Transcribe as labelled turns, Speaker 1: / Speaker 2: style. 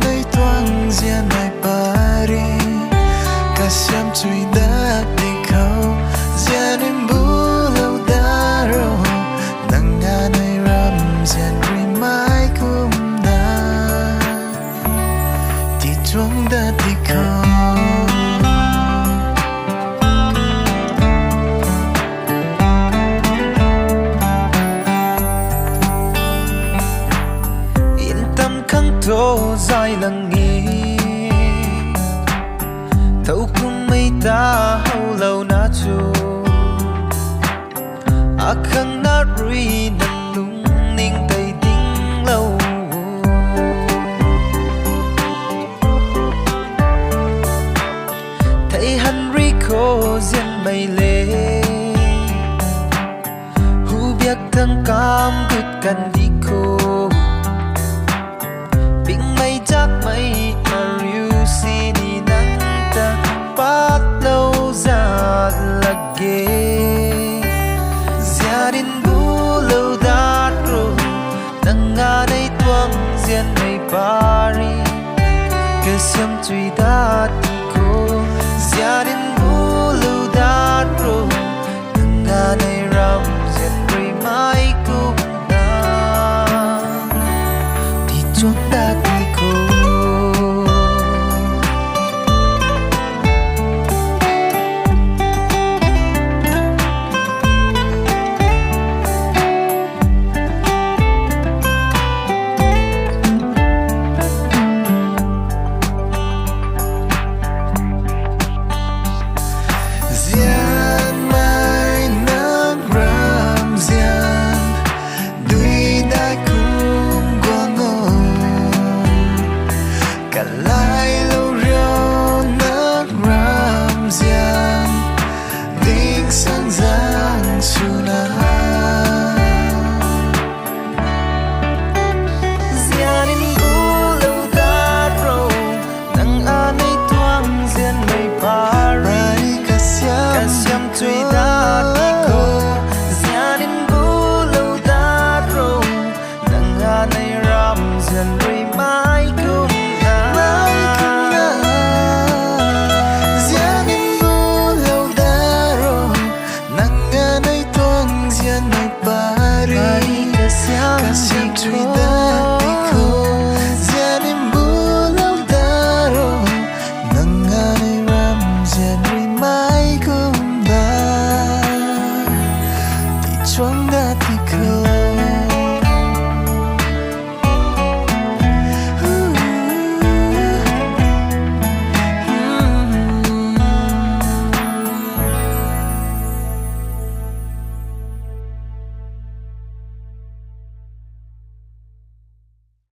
Speaker 1: nay toang gian này Paris cả xem chui đã đi khâu gian em bu lâu đã rồi nắng nga này ram gian ri mãi cũng đã thì chuông đã đi khâu tô dài lặng nghi thâu cùng mây ta hầu lâu na chu khăng na rui nâng lung ninh tay tiếng lâu thấy hắn ri khô riêng mây lê hu biết thăng cam gật cần đi khô chắc mấy mà riu xì đi nắng ta bắt lâu ra là ghê gia đình bu lâu đã rồi nắng nga đây tuang riêng này Paris cái sớm chui đã